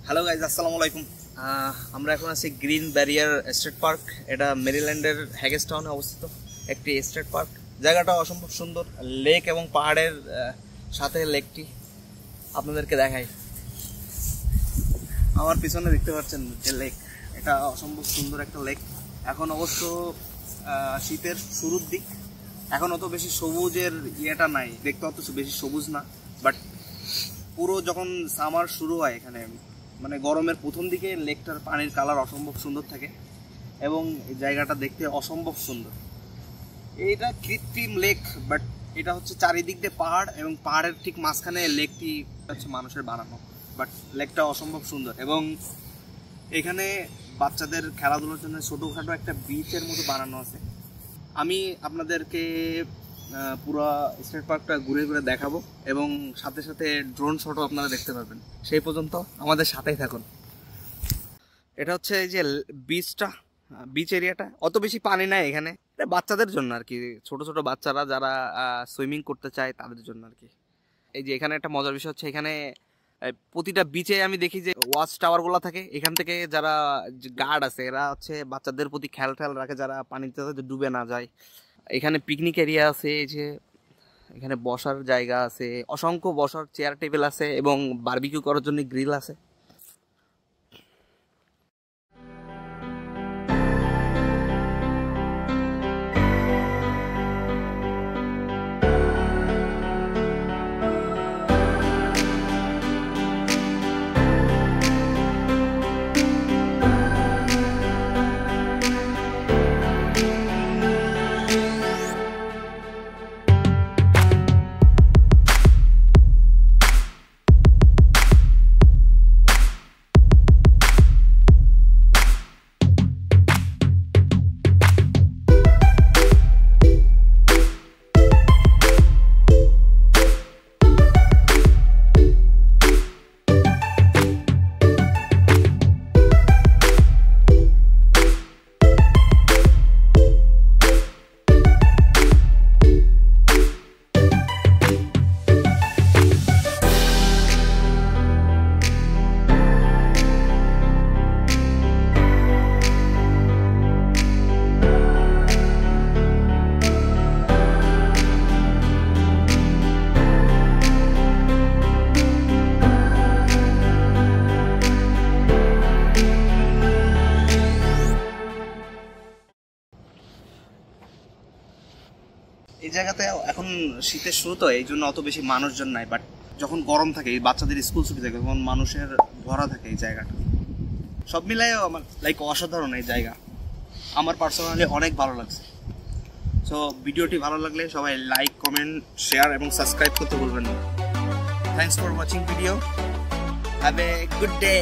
Hello guys, আসসালামু আলাইকুম। আমরা এখন আছি গ্রিন ব্যারিয়ার স্টেট পার্ক। এটা মেরিল্যান্ডের হ্যাগেস্টাউনে অবস্থিত একটি স্টেট পার্ক। জায়গাটা অসম্ভব সুন্দর, লেক এবং পাহাড়ের সাথে লেকটি আপনাদেরকে দেখাই। আমার পিছনে দেখতে পাচ্ছেন যে লেক, এটা অসম্ভব সুন্দর একটা লেক। এখন অবশ্য শীতের শুরুর দিক, এখন অত বেশি সবুজের ইয়েটা নাই, দেখতে অত বেশি সবুজ না। বাট পুরো যখন সামার শুরু হয় এখানে, মানে গরমের প্রথম দিকে লেকটার পানির কালার অসম্ভব সুন্দর থাকে এবং এই জায়গাটা দেখতে অসম্ভব সুন্দর। এইটা কৃত্রিম লেক, বাট এটা হচ্ছে চারিদিক দিয়ে পাহাড় এবং পাহাড়ের ঠিক মাঝখানে লেকটি হচ্ছে মানুষের বানানো। বাট লেকটা অসম্ভব সুন্দর এবং এখানে বাচ্চাদের খেলাধুলার জন্য ছোটোখাটো একটা বিচের মতো বানানো আছে। আমি আপনাদেরকে পুরো স্টেট পার্কটা ঘুরে ঘুরে দেখাবো এবং সাথে সাথে ড্রোন শটও আপনারা দেখতে পারবেন। সেই পর্যন্ত আমাদের সাথেই থাকুন। এটা হচ্ছে এই যে বিচটা, বিচ এরিয়াটা অত বেশি পানি নাই এখানে, এটা বাচ্চাদের জন্য আর কি, ছোট ছোট বাচ্চারা যারা সুইমিং করতে চায় তাদের জন্য আর কি। এই যে এখানে একটা মজার বিষয় হচ্ছে, এখানে প্রতিটা বিচে আমি দেখি যে ওয়াচ টাওয়ারগুলো থাকে, এখান থেকে যারা গার্ড আছে এরা হচ্ছে বাচ্চাদের প্রতি খেয়াল রাখে, যারা পানিতে ডুবে না যায়। এখানে পিকনিক এরিয়া আছে, এই যে এখানে বসার জায়গা আছে, অসংখ্য বসার চেয়ার টেবিল আছে এবং বারবিকিউ করার জন্য গ্রিল আছে। এই জায়গাতে এখন শীতের শুরু তো, এই জন্য অত বেশি মানুষজন নাই। বাট যখন গরম থাকে, বাচ্চাদের স্কুল ছুটি থাকে, তখন মানুষের ভরা থাকে এই জায়গাটা। সব মিলাই আমার অসাধারণ এই জায়গা, আমার পার্সোনালি অনেক ভালো লাগছে। সো ভিডিওটি ভালো লাগলে সবাই লাইক, কমেন্ট, শেয়ার এবং সাবস্ক্রাইব করতে ভুলবেন না। Thanks for watching video. Have a good day.